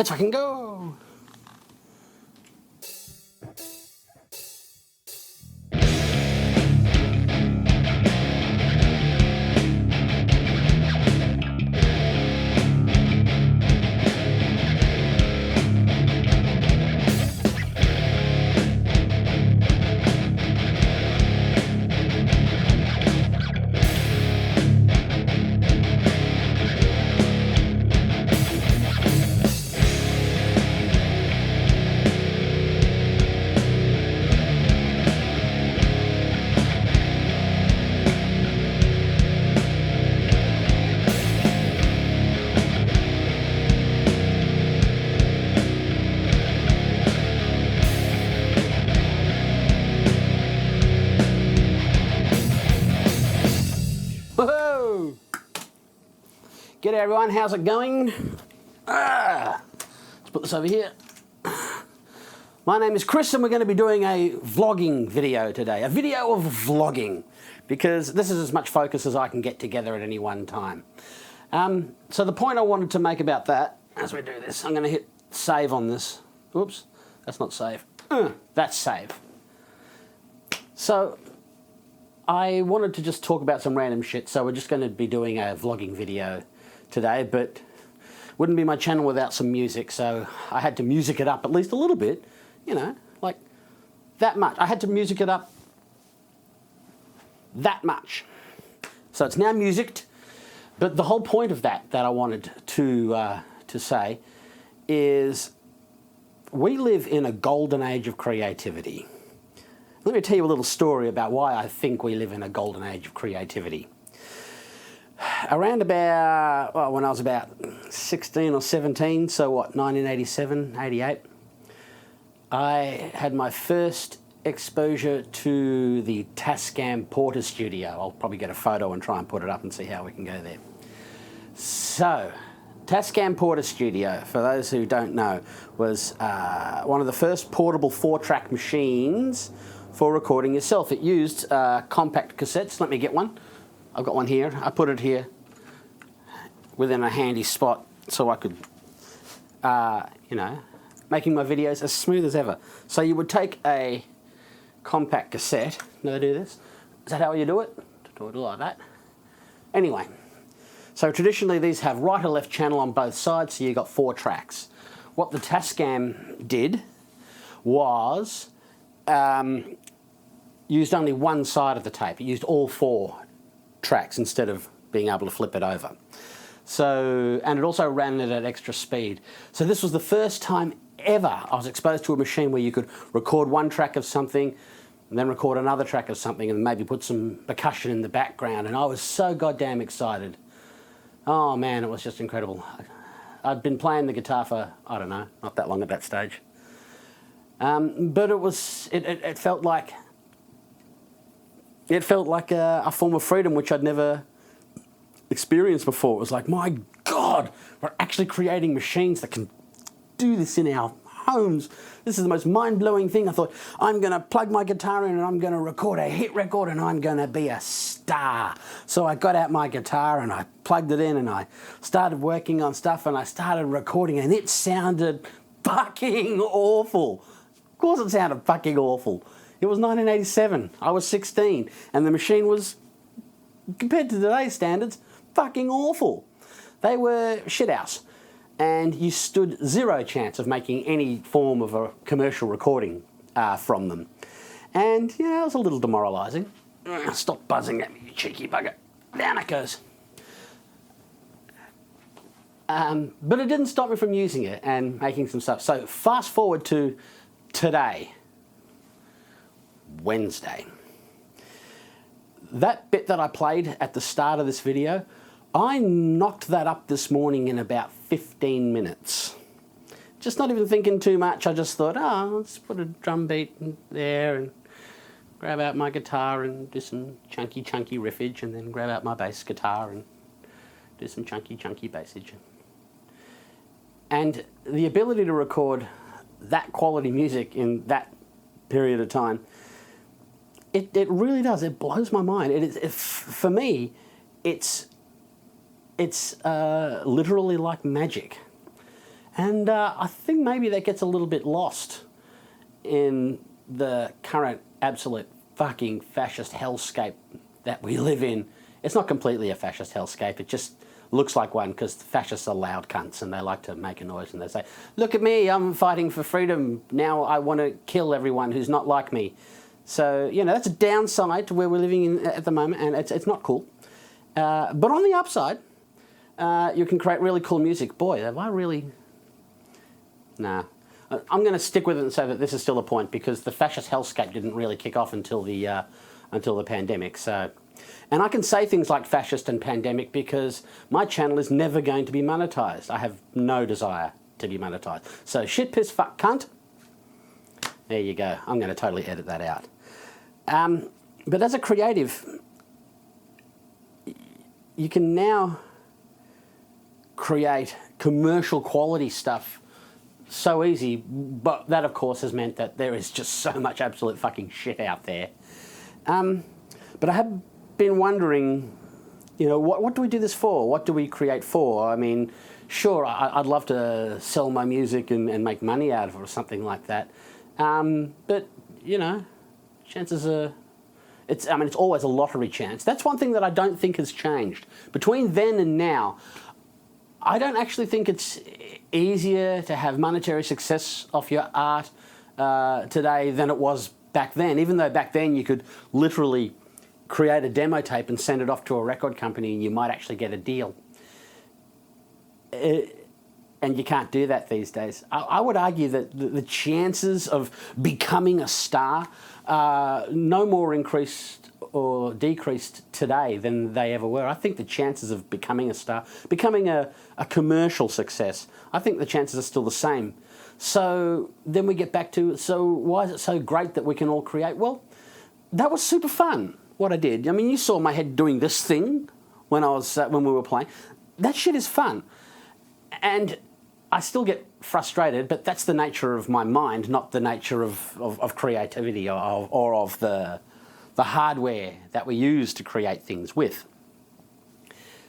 Let's fucking go! Whoa! G'day everyone, how's it going? Let's put this over here. My name is Chris and we're going to be doing a vlogging video today. A video of vlogging, because this is as much focus as I can get together at any one time. So the point I wanted to make about that, as we do this, I'm going to hit save on this. Oops, that's not save. That's save. So I wanted to just talk about some random shit, so we're just going to be doing a vlogging video today, but wouldn't be my channel without some music, so I had to music it up at least a little bit, you know, like that much. I had to music it up that much. So it's now musicked, but the whole point of that I wanted to say is we live in a golden age of creativity. Let me tell you a little story about why I think we live in a golden age of creativity. Around about, well, when I was about 16 or 17, so what, 1987, 88, I had my first exposure to the Tascam Porter studio. I'll probably get a photo and try and put it up and see how we can go there. So, Tascam Porter Studio, for those who don't know, was one of the first portable 4-track machines for recording yourself. It used compact cassettes. Let me get one. I've got one here. I put it here within a handy spot so I could, you know, making my videos as smooth as ever. So you would take a compact cassette. Now I do this. Is that how you do it? Do it like that. Anyway, so traditionally these have right or left channel on both sides, so you got 4 tracks. What the Tascam did was used only one side of the tape. It used all 4 tracks instead of being able to flip it over. So, and it also ran it at extra speed. So this was the first time ever I was exposed to a machine where you could record one track of something and then record another track of something and maybe put some percussion in the background, and I was so goddamn excited. Oh man, it was just incredible. I'd been playing the guitar for, I don't know, not that long at that stage. But it felt like a form of freedom which I'd never experienced before. It was like, my God, we're actually creating machines that can do this in our homes. This is the most mind-blowing thing. I thought, I'm going to plug my guitar in and I'm going to record a hit record and I'm going to be a star. So I got out my guitar and I plugged it in and I started working on stuff and I started recording, and it sounded fucking awful. Of course it sounded fucking awful. It was 1987, I was 16, and the machine was, compared to today's standards, fucking awful. They were shithouse, and you stood zero chance of making any form of a commercial recording from them. And, you know, it was a little demoralising. Stop buzzing at me, you cheeky bugger. Down it goes. But it didn't stop me from using it and making some stuff. So fast forward to today. Wednesday. That bit that I played at the start of this video, I knocked that up this morning in about 15 minutes. Just not even thinking too much. I just thought, let's put a drum beat in there and grab out my guitar and do some chunky riffage, and then grab out my bass guitar and do some chunky bassage. And the ability to record that quality music in that period of time, it really does. It blows my mind. For me, it's literally like magic. And I think maybe that gets a little bit lost in the current absolute fucking fascist hellscape that we live in. It's not completely a fascist hellscape, it just looks like one because fascists are loud cunts and they like to make a noise and they say, look at me, I'm fighting for freedom, now I want to kill everyone who's not like me. So, you know, that's a downside to where we're living in at the moment, and it's not cool. But on the upside, you can create really cool music. Boy, have I really... Nah. I'm going to stick with it and say that this is still a point because the fascist hellscape didn't really kick off until the pandemic. So, and I can say things like fascist and pandemic because my channel is never going to be monetized. I have no desire to be monetized. So shit, piss, fuck, cunt. There you go. I'm going to totally edit that out. But as a creative, you can now create commercial quality stuff so easy, but that of course has meant that there is just so much absolute fucking shit out there. But I have been wondering, you know, what do we do this for? What do we create for? I mean, sure, I'd love to sell my music and make money out of it or something like that. But, you know, chances are, it's always a lottery chance. That's one thing that I don't think has changed. Between then and now, I don't actually think it's easier to have monetary success off your art today than it was back then, even though back then you could literally create a demo tape and send it off to a record company and you might actually get a deal. And you can't do that these days. I would argue that the chances of becoming a star are no more increased or decreased today than they ever were. I think the chances of becoming a star, becoming a commercial success, I think the chances are still the same. So then we get back to, so why is it so great that we can all create? Well, that was super fun, what I did. I mean, you saw my head doing this thing when we were playing. That shit is fun. And I still get frustrated, but that's the nature of my mind, not the nature of creativity or of the hardware that we use to create things with.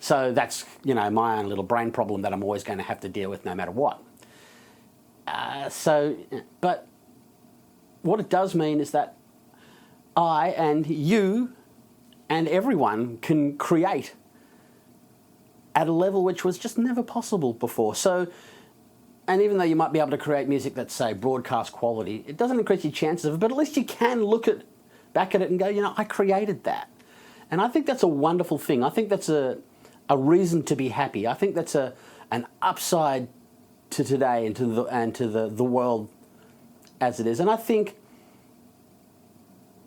So that's, you know, my own little brain problem that I'm always going to have to deal with no matter what. But what it does mean is that I and you and everyone can create at a level which was just never possible before. So, and even though you might be able to create music that's, say, broadcast quality, it doesn't increase your chances of it, but at least you can look back at it and go, you know, I created that. And I think that's a wonderful thing. I think that's a reason to be happy. I think that's an upside to today and to the world as it is. And I think,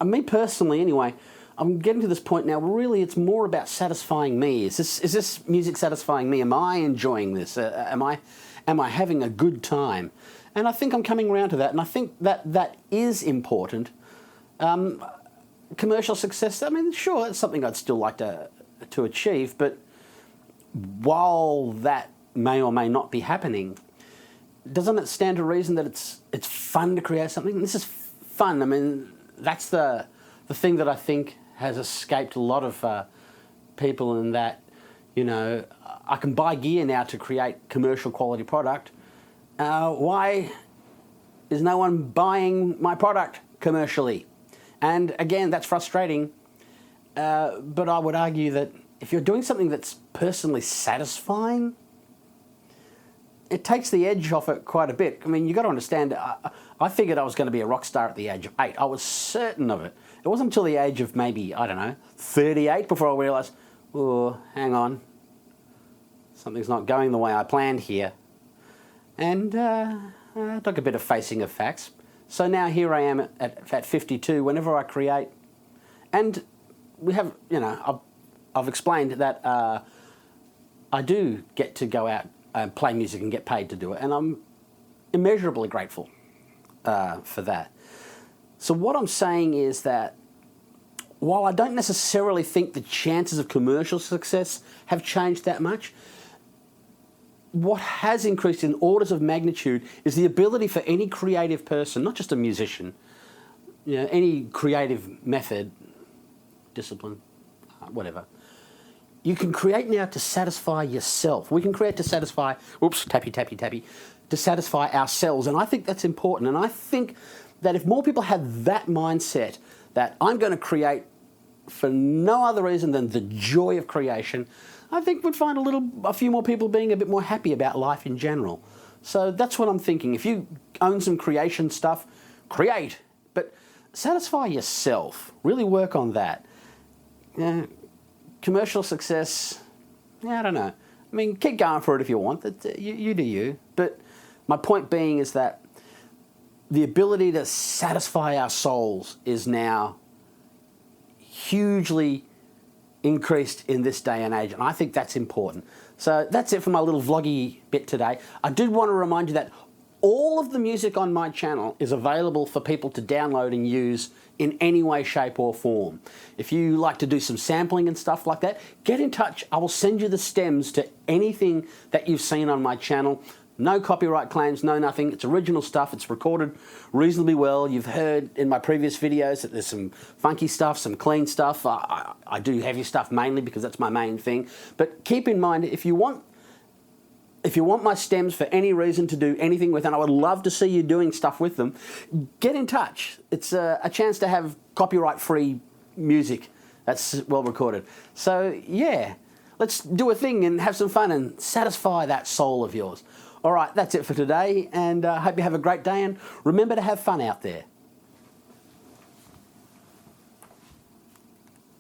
me personally anyway, I'm getting to this point now where really it's more about satisfying me. Is this music satisfying me? Am I enjoying this? Am I having a good time? And I think I'm coming around to that, and I think that is important. Commercial success, I mean, sure, it's something I'd still like to achieve, but while that may or may not be happening, doesn't it stand to reason that it's fun to create something? This is fun. I mean, that's the thing that I think has escaped a lot of people, in that, you know, I can buy gear now to create commercial quality product. Why is no one buying my product commercially? And again, that's frustrating, but I would argue that if you're doing something that's personally satisfying, it takes the edge off it quite a bit. I mean, you've got to understand, I figured I was going to be a rock star at the age of 8. I was certain of it. It wasn't until the age of maybe, I don't know, 38 before I realised, oh, hang on, something's not going the way I planned here. And I took a bit of facing of facts. So now here I am at 52, whenever I create. And we have, you know, I've explained that I do get to go out and play music and get paid to do it. And I'm immeasurably grateful for that. So what I'm saying is that while I don't necessarily think the chances of commercial success have changed that much, what has increased in orders of magnitude is the ability for any creative person, not just a musician, you know, any creative method, discipline, whatever, you can create now to satisfy yourself. We can create to satisfy, whoops, tappy, tappy, tappy, to satisfy ourselves. And I think that's important. And I think that if more people had that mindset, that I'm going to create for no other reason than the joy of creation, I think we'd find a few more people being a bit more happy about life in general. So that's what I'm thinking. If you own some creation stuff, create, but satisfy yourself. Really work on that. Commercial success, I don't know. I mean, keep going for it if you want. You do you. But my point being is that the ability to satisfy our souls is now hugely increased in this day and age, and I think that's important. So that's it for my little vloggy bit today. I did want to remind you that all of the music on my channel is available for people to download and use in any way, shape or form. If you like to do some sampling and stuff like that, get in touch. I will send you the stems to anything that you've seen on my channel. No copyright claims, no nothing. It's original stuff. It's recorded reasonably well. You've heard in my previous videos that there's some funky stuff, some clean stuff. I do heavy stuff mainly because that's my main thing. But keep in mind, if you want my stems for any reason to do anything with, and I would love to see you doing stuff with them, get in touch. It's a chance to have copyright-free music that's well recorded. So yeah, let's do a thing and have some fun and satisfy that soul of yours. All right, that's it for today, and I hope you have a great day, and remember to have fun out there.